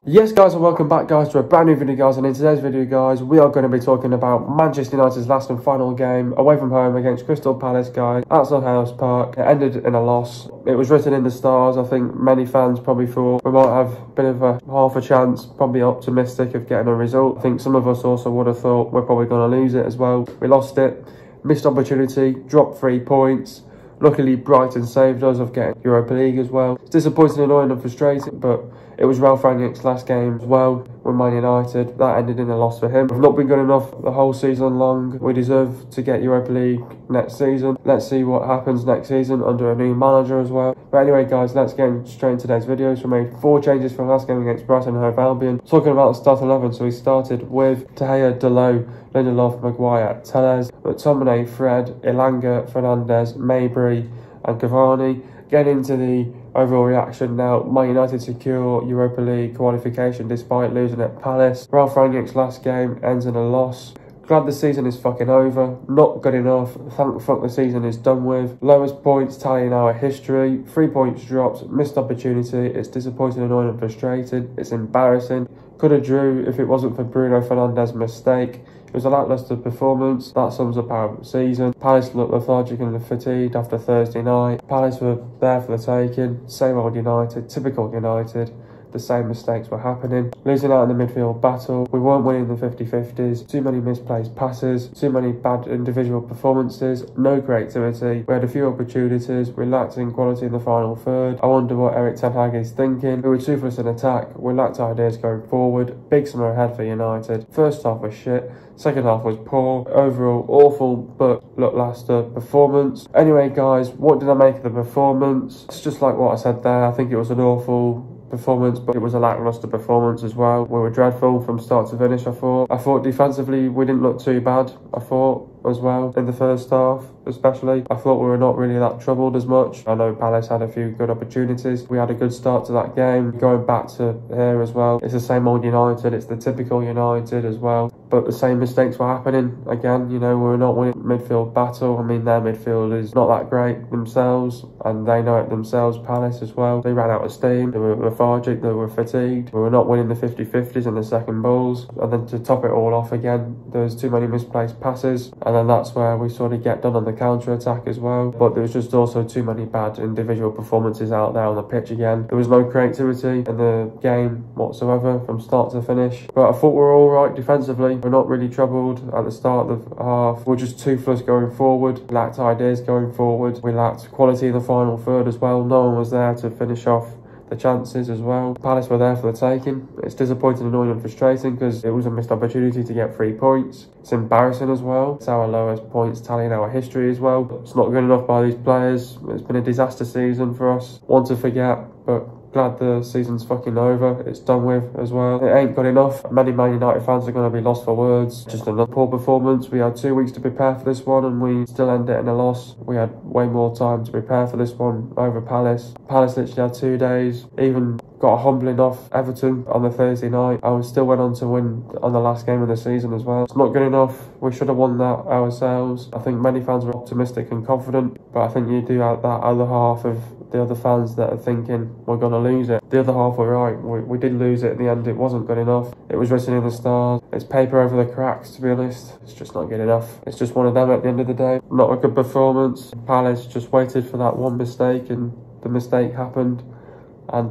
Yes guys, and welcome back guys to a brand new video guys, and in today's video guys we are going to be talking about Manchester United's last and final game away from home against Crystal Palace guys at Selhurst Park. It ended in a loss. It was written in the stars. I think many fans probably thought we might have a bit of a half a chance, probably optimistic of getting a result. I think some of us also would have thought we're probably going to lose it as well. We lost it, missed opportunity, dropped 3 points. Luckily Brighton saved us of getting Europa League as well. It's disappointing, annoying and frustrating, but it was Ralf Rangnick's last game as well with Man United. That ended in a loss for him. We've not been good enough the whole season long. We deserve to get Europa League next season. Let's see what happens next season under a new manager as well. But anyway guys, let's get straight into today's videos. We made 4 changes from last game against Brighton and Hove Albion. Talking about the start 11, so we started with De Gea, Dalot, Lindelof, Maguire, Telles, McTominay, Fred, Elanga, Fernandes, Mabry and Cavani. Getting into the overall reaction now, Man United secure Europa League qualification despite losing at Palace. Ralf Rangnick's last game ends in a loss. Glad the season is fucking over. Not good enough. Thank fuck the season is done with. Lowest points tally in our history. 3 points dropped. Missed opportunity. It's disappointing, annoying and frustrated. It's embarrassing. Could have drew if it wasn't for Bruno Fernandes' mistake. It was a lacklustre performance. That sums up our season. Palace looked lethargic and fatigued after Thursday night. Palace were there for the taking. Same old United. Typical United. The same mistakes were happening. Losing out in the midfield battle. We weren't winning the 50-50s. Too many misplaced passes. Too many bad individual performances. No creativity. We had a few opportunities. We lacked in quality in the final third. I wonder what Erik Ten Hag is thinking. We were toothless in attack. We lacked ideas going forward. Big summer ahead for United. First half was shit. Second half was poor. Overall awful but lacklustre performance. Anyway guys, what did I make of the performance? It's just like what I said there. I think it was an awful performance, but it was a lacklustre performance as well. We were dreadful from start to finish. I thought defensively we didn't look too bad. I thought as well in the first half especially. I thought we were not really that troubled as much. I know Palace had a few good opportunities. We had a good start to that game. Going back to here as well, it's the same old United. It's the typical United as well, but the same mistakes were happening again. You know, we were not winning midfield battle. I mean, their midfield is not that great themselves, and they know it themselves. Palace as well, they ran out of steam. They were lethargic, they were fatigued. We were not winning the 50-50s and the second balls, and then to top it all off again, there was too many misplaced passes, and then that's where we sort of get done on the counter-attack as well. But there was just also too many bad individual performances out there on the pitch again. There was no creativity in the game whatsoever from start to finish. But I thought we were all right defensively. We're not really troubled at the start of the half. We're just toothless going forward. We lacked ideas going forward. We lacked quality in the final third as well. No one was there to finish off the chances as well. Palace were there for the taking. It's disappointing, annoying and frustrating because it was a missed opportunity to get 3 points. It's embarrassing as well. It's our lowest points tally in our history as well. It's not good enough by these players. It's been a disaster season for us. One to forget, but glad the season's fucking over. It's done with as well. It ain't good enough. Many Man United fans are going to be lost for words. Just another poor performance. We had 2 weeks to prepare for this one and we still end it in a loss. We had way more time to prepare for this one over Palace. Palace literally had 2 days. Even got a humbling off Everton on the Thursday night. I still went on to win on the last game of the season as well. It's not good enough. We should have won that ourselves. I think many fans were optimistic and confident, but I think you do have that other half of the other fans that are thinking we're going to lose it. The other half were right. We did lose it in the end. It wasn't good enough. It was written in the stars. It's paper over the cracks, to be honest. It's just not good enough. It's just one of them at the end of the day. Not a good performance. Palace just waited for that one mistake and the mistake happened and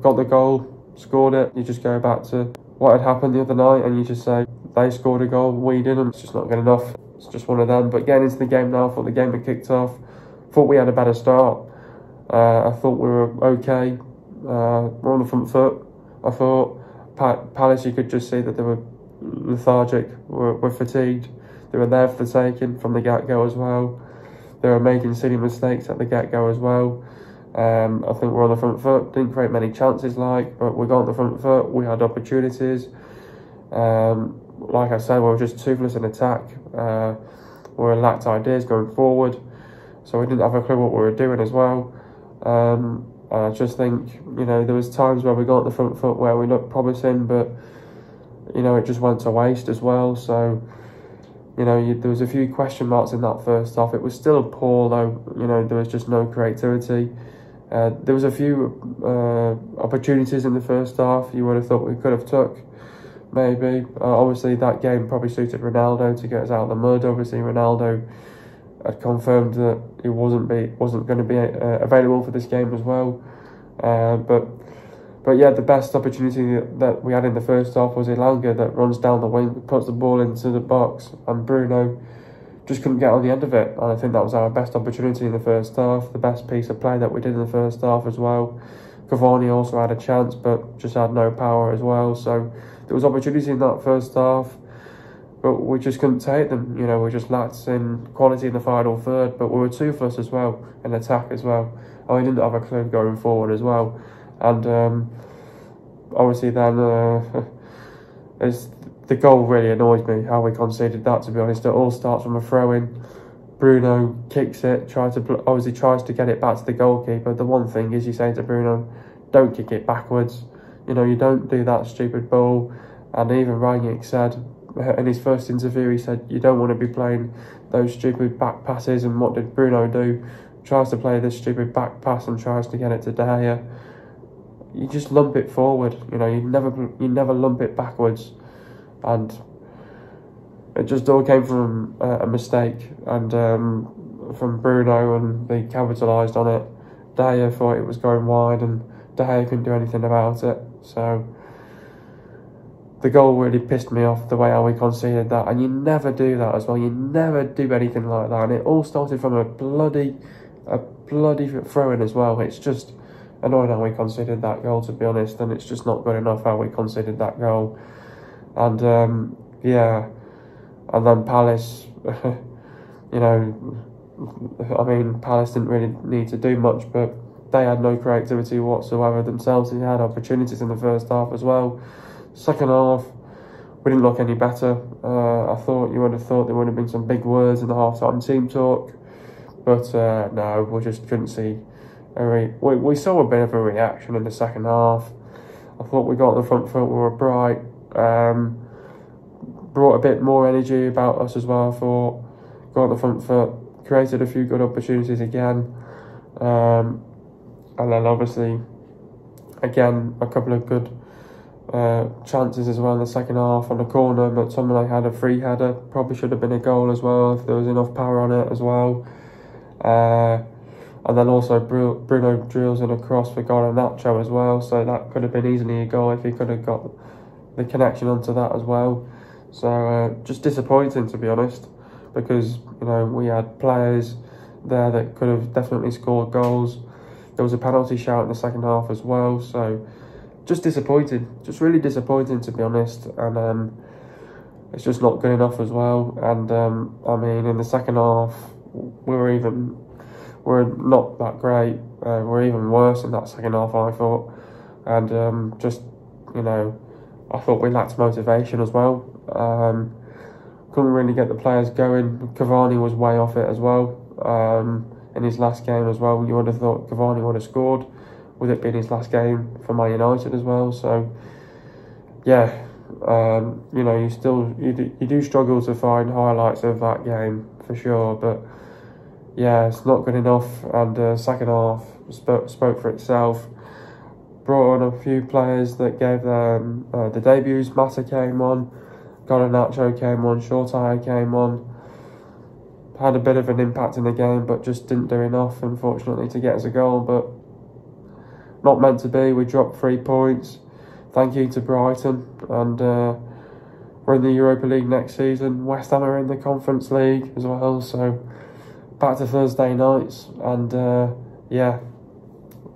got the goal, scored it. You just go back to what had happened the other night and you just say they scored a goal, we didn't. It's just not good enough. It's just one of them. But getting into the game now, I thought the game had kicked off. Thought we had a better start. I thought we were okay. We're on the front foot. I thought Palace, you could just see that they were lethargic, were fatigued. They were there for the taking from the get-go as well. They were making silly mistakes at the get-go as well. I think we're on the front foot. Didn't create many chances but we got on the front foot. We had opportunities. Like I said, we were just toothless in attack. We lacked ideas going forward. So we didn't have a clue what we were doing as well. I just think, you know, there was times where we got on the front foot where we looked promising, but, you know, it just went to waste as well. So, you know, there was a few question marks in that first half. It was still poor though. You know, there was just no creativity. There was a few opportunities in the first half you would have thought we could have took, maybe. Obviously, that game probably suited Ronaldo to get us out of the mud. Obviously, Ronaldo had confirmed that he wasn't going to be available for this game as well. But yeah, the best opportunity that we had in the first half was Elanga that runs down the wing, puts the ball into the box, and Bruno just couldn't get on the end of it. And I think that was our best opportunity in the first half, the best piece of play that we did in the first half as well. Cavani also had a chance, but just had no power as well. So there was opportunity in that first half, but we just couldn't take them. You know, we just lacked in quality in the final third, but we were toothless as well in attack as well. And we didn't have a clue going forward as well. And obviously then the goal really annoys me, how we conceded that, to be honest. It all starts from a throw-in. Bruno kicks it, obviously tries to get it back to the goalkeeper. The one thing is, you say to Bruno, don't kick it backwards. You know, you don't do that stupid ball. And even Rangnick said, in his first interview, he said, you don't want to be playing those stupid back passes. And what did Bruno do? Tries to play this stupid back pass and tries to get it to De Gea. You just lump it forward, you know, you never lump it backwards. And it just all came from a mistake, and from Bruno, and they capitalised on it. De Gea thought it was going wide, and De Gea couldn't do anything about it. So the goal really pissed me off, the way how we conceded that. And you never do that as well. You never do anything like that. And it all started from a bloody throw-in as well. It's just annoying how we conceded that goal, to be honest, and it's just not good enough how we conceded that goal. And yeah, and then Palace, you know, I mean, Palace didn't really need to do much, but they had no creativity whatsoever themselves. They had opportunities in the first half as well. Second half, we didn't look any better. You would have thought there would have been some big words in the half-time team talk, but no, we just couldn't see. We saw a bit of a reaction in the second half. I thought we got on the front foot, we were bright, brought a bit more energy about us as well. I thought, got on the front foot, created a few good opportunities again, and then obviously again a couple of good chances as well in the second half. On the corner, but McTominay had a free header, probably should have been a goal as well if there was enough power on it as well. And then also Bruno drills in a cross for Garnacho as well, so that could have been easily a goal if he could have got the connection onto that as well. So just disappointing, to be honest, because, you know, we had players there that could have definitely scored goals. There was a penalty shout in the second half as well, so just disappointing, just really disappointing, to be honest. And it's just not good enough as well. And I mean, in the second half, we're not that great. We're even worse in that second half, I thought. And just, you know, I thought we lacked motivation as well. Couldn't really get the players going. Cavani was way off it as well. In his last game as well, you would have thought Cavani would have scored, with it being his last game for Man United as well. So yeah, you know, you do struggle to find highlights of that game for sure, but yeah, it's not good enough. And second half spoke for itself. Brought on a few players that gave them the debuts. Mata came on, Garnacho came on, Shorteye came on. Had a bit of an impact in the game, but just didn't do enough, unfortunately, to get us a goal. But not meant to be. We dropped 3 points. Thank you to Brighton. And we're in the Europa League next season. West Ham are in the Conference League as well. So back to Thursday nights. And yeah,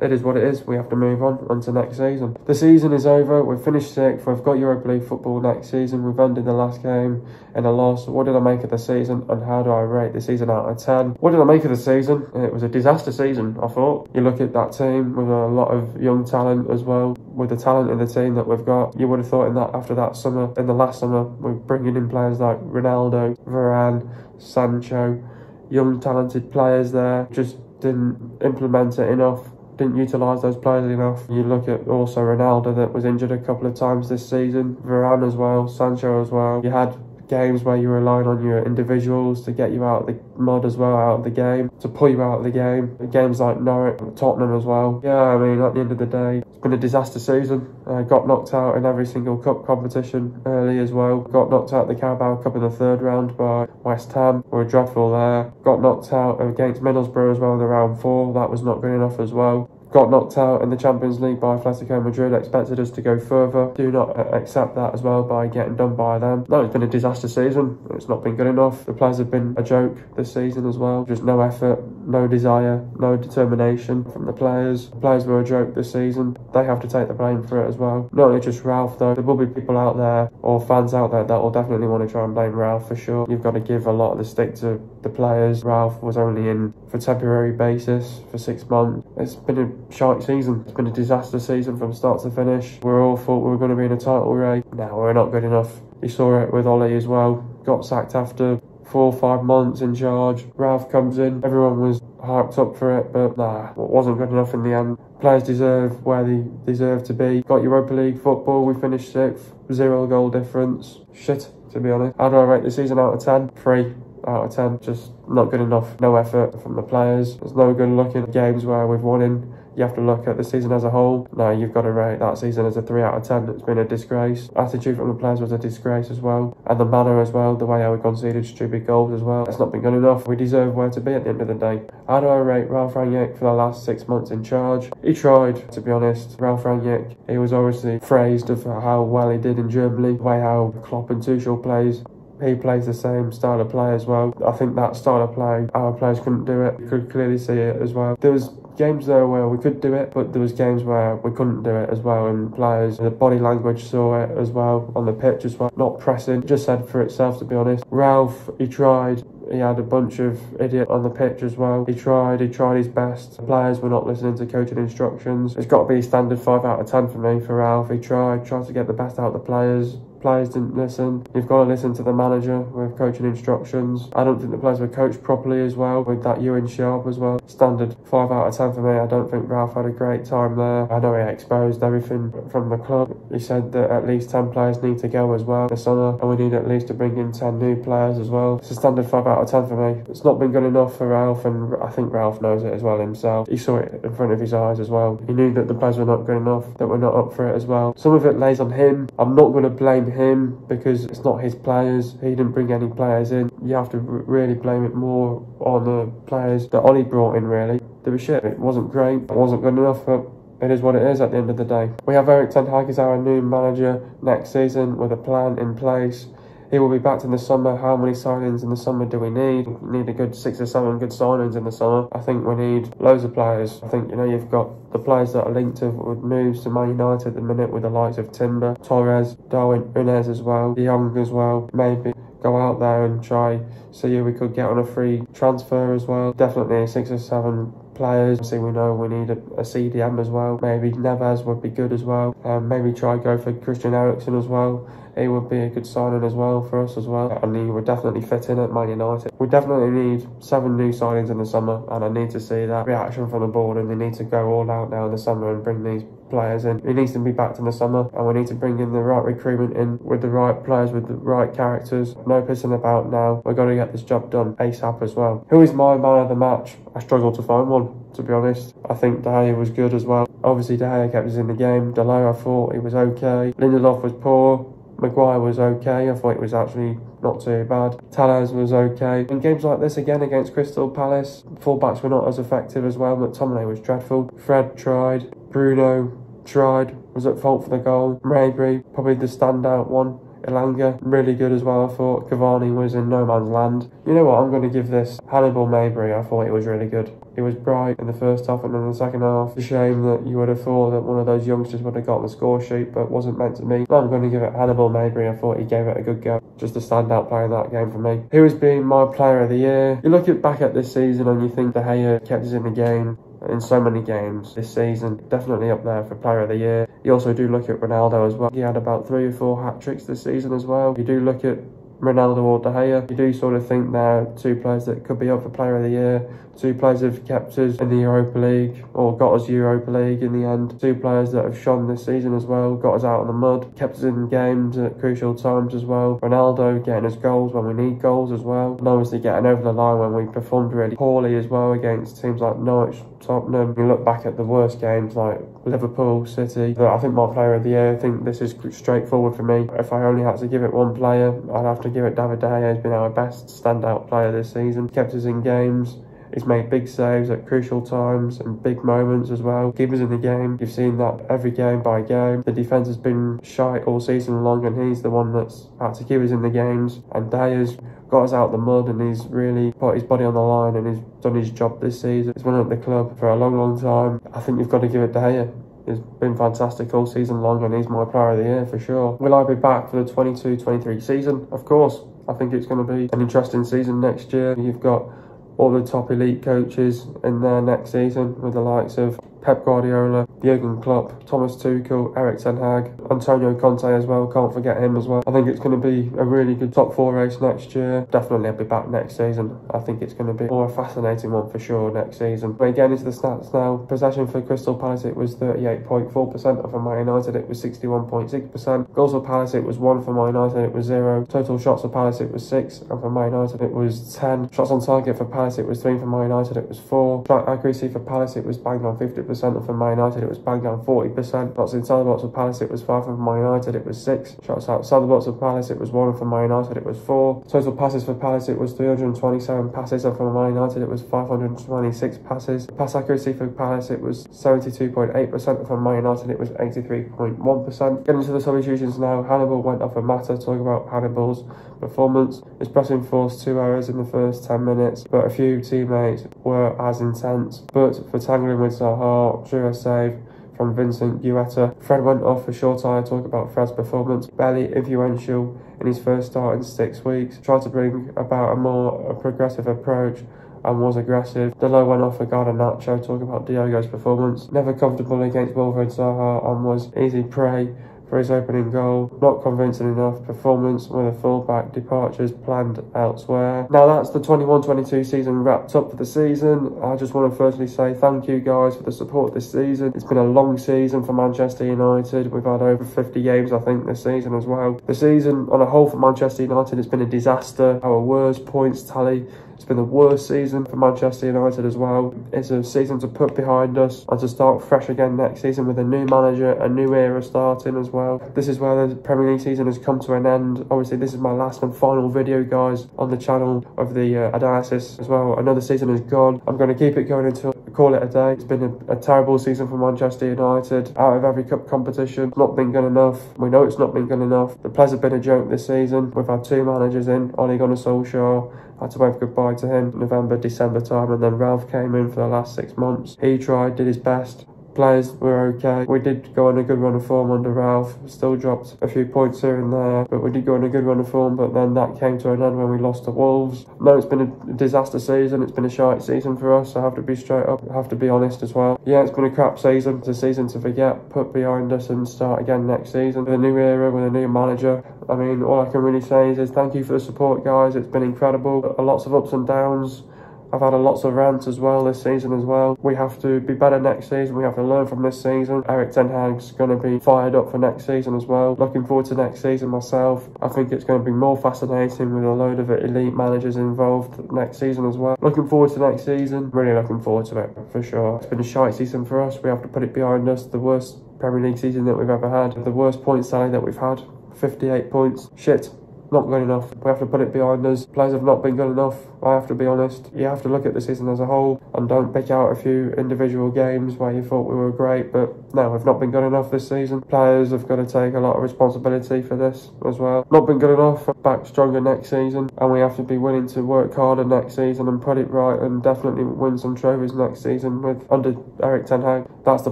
it is what it is. We have to move on to next season. The season is over. We've finished 6th. We've got Europa League football next season. We've ended the last game in a loss. What did I make of the season, and how do I rate the season out of 10? What did I make of the season? It was a disaster season, I thought. You look at that team with a lot of young talent as well. With the talent in the team that we've got, you would have thought in the last summer, we're bringing in players like Ronaldo, Varane, Sancho, young talented players there. Just didn't implement it enough. Didn't utilise those players enough. You look at also Ronaldo that was injured a couple of times this season, Varane as well, Sancho as well. You had games where you're relying on your individuals to get you out of the mud as well, out of the game, to pull you out of the game. Games like Norwich, Tottenham as well. Yeah, I mean, at the end of the day, it's been a disaster season. Got knocked out in every single cup competition early as well. Got knocked out the Carabao Cup in the third round by West Ham. We were dreadful there. Got knocked out against Middlesbrough as well in the round 4. That was not good enough as well. Got knocked out in the Champions League by Atletico Madrid, expected us to go further. Do not accept that as well by getting done by them. No, it's been a disaster season. It's not been good enough. The players have been a joke this season as well. Just no effort, no desire, no determination from the players. The players were a joke this season. They have to take the blame for it as well. Not only just Ralf though. There will be people out there, or fans out there, that will definitely want to try and blame Ralf for sure. You've got to give a lot of the stick to the players. Ralf was only in for temporary basis for 6 months. It's been a shite season. It's been a disaster season from start to finish. We all thought we were going to be in a title race. No, we're not good enough. You saw it with Ollie as well. Got sacked after 4 or 5 months in charge. Ralf comes in. Everyone was hyped up for it, but nah, it wasn't good enough in the end. Players deserve where they deserve to be. Got Europa League football. We finished 6th. 0 goal difference. Shit, to be honest. How do I rate the season out of 10? 3 out of 10. Just not good enough. No effort from the players. There's no good looking at games where we've won in. You have to look at the season as a whole. No, you've got to rate that season as a 3 out of 10. It's been a disgrace. Attitude from the players was a disgrace as well. And the manner as well, the way how we conceded stupid goals as well. It's not been good enough. We deserve where to be at the end of the day. How do I rate Ralf Rangnick for the last 6 months in charge? He tried, to be honest. Ralf Rangnick, he was obviously praised of how well he did in Germany, the way how Klopp and Tuchel plays. He plays the same style of play as well. I think that style of play, our players couldn't do it. You could clearly see it as well. There was games there where we could do it, but there was games where we couldn't do it as well, and players, the body language saw it as well on the pitch as well. Not pressing, just said for itself, to be honest. Ralf, he tried. He had a bunch of idiots on the pitch as well. He tried his best. The players were not listening to coaching instructions. It's got to be a standard 5 out of 10 for me for Ralf. He tried to get the best out of the players. Players didn't listen. You've got to listen to the manager with coaching instructions. I don't think the players were coached properly as well, with that Ewan Sharp as well. Standard 5 out of 10 for me. I don't think Ralf had a great time there. I know he exposed everything from the club. He said that at least 10 players need to go as well this summer, and we need at least to bring in 10 new players as well. It's a standard 5 out of 10 for me. It's not been good enough for Ralf, and I think Ralf knows it as well himself. He saw it in front of his eyes as well. He knew that the players were not good enough, that we're not up for it as well. Some of it lays on him. I'm not going to blame him because it's not his players. He didn't bring any players in. You have to really blame it more on the players that Ollie brought in, really. They were shit. It wasn't great. It wasn't good enough, but it is what it is at the end of the day. We have Erik Ten Hag as our new manager next season with a plan in place. He will be back in the summer. How many signings in the summer do we need? We need a good 6 or 7 good signings in the summer. I think we need loads of players. I think, you've got the players that are linked to with moves to Man United at the minute, with the likes of Timber, Torres, Darwin Núñez as well, De Jong as well. Maybe go out there and try see who we could get on a free transfer as well. Definitely 6 or 7 players. Obviously, we know we need a CDM as well. Maybe Neves would be good as well. Maybe try go for Christian Eriksen as well. He would be a good signing as well for us as well, and he would definitely fit in at Man United. We definitely need 7 new signings in the summer, and I need to see that reaction from the board, and they need to go all out now in the summer and bring these players in. It needs to be back in the summer, and we need to bring in the right recruitment in with the right players, with the right characters. No pissing about now. We've got to get this job done ASAP as well. Who is my man of the match? I struggled to find one, to be honest. I think De Gea was good as well. Obviously, De Gea kept us in the game. Delay, I thought he was okay. Lindelof was poor. Maguire was okay. I thought it was actually not too bad. Tellez was okay. In games like this again against Crystal Palace, fullbacks were not as effective as well. McTominay was dreadful. Fred tried. Bruno tried. Was at fault for the goal. Mabry, probably the standout one. Elanga, really good as well, I thought. Cavani was in no man's land. You know what, I'm going to give this Hannibal Mabry. I thought it was really good. It was bright in the first half, and in the second half, it's a shame that you would have thought that one of those youngsters would have got the score sheet, but wasn't meant to be. I'm going to give it Hannibal Mabry. I thought he gave it a good go. Just a standout player in that game for me. Who has been my player of the year? You look back at this season and you think De Gea kept us in the game in so many games this season. Definitely up there for player of the year. You also do look at Ronaldo as well. He had about 3 or 4 hat-tricks this season as well. You do look at Ronaldo or De Gea. You do sort of think they're two players that could be up for Player of the Year. Two players that have kept us in the Europa League, or got us Europa League in the end. Two players that have shone this season as well, got us out of the mud, kept us in games at crucial times as well. Ronaldo getting us goals when we need goals as well. And obviously getting over the line when we performed really poorly as well against teams like Norwich, Tottenham. You look back at the worst games like Liverpool, City. I think my Player of the Year, I think this is straightforward for me. If I only had to give it one player, I'd have to give it David De Gea. He's been our best standout player this season. Kept us in games. He's made big saves at crucial times and big moments as well. Keep us in the game. You've seen that every game by game. The defence has been shite all season long, and he's the one that's had to keep us in the games. And De Gea's got us out the mud, and he's really put his body on the line, and he's done his job this season. He's been at the club for a long, long time. I think you've got to give it De Gea. He's been fantastic all season long, and he's my Player of the Year for sure. Will I be back for the 22-23 season? Of course. I think it's going to be an interesting season next year. You've got all the top elite coaches in there next season, with the likes of Pep Guardiola, Jurgen Klopp, Thomas Tuchel, Erik Ten Hag, Antonio Conte as well, can't forget him as well. I think it's going to be a really good top 4 race next year. Definitely I'll be back next season. I think it's going to be more a fascinating one for sure next season. But getting into the stats now, possession for Crystal Palace it was 38.4%, and for Man United it was 61.6%. Goals for Palace it was 1, for Man United it was 0. Total shots for Palace it was 6, and for Man United it was 10. Shots on target for Palace it was 3, for Man United it was 4. Shot accuracy for Palace it was banged on 50%, and for Man United it was banged on 40%. Shots inside the box for Palace it was 5, and for Man United it was 6. Shots outside the box for Palace it was 1, and for Man United it was 4. Total passes for Palace it was 327 passes, and for Man United it was 526 passes. Pass accuracy for Palace it was 72.8%, and for Man United it was 83.1%. Getting into the substitutions now, Hannibal went off a matter. Talk about Hannibal's performance. His pressing forced 2 errors in the first 10 minutes, but a few teammates were as intense. But for tangling with Zaha, drew a save from Vincent Guetta. Fred went off for short eye. Talk about Fred's performance. Barely influential in his first start in 6 weeks. Tried to bring about a more progressive approach and was aggressive. Delo went off for Garnacho. Talk about Diogo's performance. Never comfortable against Wilfred Zaha and was easy prey for his opening goal. Not convincing enough performance with a fullback departures planned elsewhere. Now that's the 21-22 season wrapped up for the season. I just want to firstly say thank you guys for the support this season. It's been a long season for Manchester United. We've had over 50 games I think this season as well. The season on a whole for Manchester United has been a disaster. Our worst points tally. It's been the worst season for Manchester United as well. It's a season to put behind us and to start fresh again next season with a new manager, a new era starting as well. This is where the Premier League season has come to an end. Obviously, this is my last and final video, guys, on the channel of the analysis as well. Another season is gone. I'm going to keep it going until call it a day. It's been a terrible season for Manchester United. Out of every cup competition, not been good enough. We know it's not been good enough. The players have been a joke this season. We've had 2 managers in, Ole Gunnar Solskjaer. Had to wave goodbye to him November, December time, and then Ralf came in for the last 6 months. He tried, did his best. Players were okay. We did go on a good run of form under Ralf. Still dropped a few points here and there, but we did go on a good run of form. But then that came to an end when we lost to Wolves. No, it's been a disaster season. It's been a shite season for us. I have to be straight up. I have to be honest as well. Yeah, it's been a crap season. It's a season to forget, put behind us, and start again next season with a new era, with a new manager. I mean, all I can really say is thank you for the support, guys. It's been incredible. Lots of ups and downs. I've had lots of rants as well this season as well. We have to be better next season. We have to learn from this season. Erik Ten Hag's going to be fired up for next season as well. Looking forward to next season myself. I think it's going to be more fascinating with a load of elite managers involved next season as well. Looking forward to next season. Really looking forward to it for sure. It's been a shite season for us. We have to put it behind us. The worst Premier League season that we've ever had. The worst points tally that we've had. 58 points. Shit. Not good enough. We have to put it behind us. Players have not been good enough. I have to be honest. You have to look at the season as a whole and don't pick out a few individual games where you thought we were great, but no, we've not been good enough this season. Players have got to take a lot of responsibility for this as well. Not been good enough. Back stronger next season, and we have to be willing to work harder next season and put it right and definitely win some trophies next season under Erik Ten Hag. That's the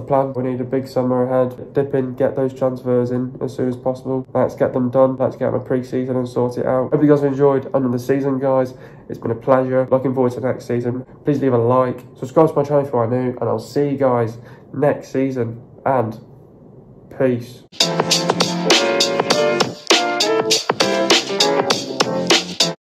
plan. We need a big summer ahead. Dip in, get those transfers in as soon as possible. Let's get them done. Let's get them a pre-season and sort it out. Hope you guys have enjoyed another season, guys. It's been a pleasure. Looking forward to next season. Please leave a like, subscribe to my channel if you are new, and I'll see you guys next season. And peace.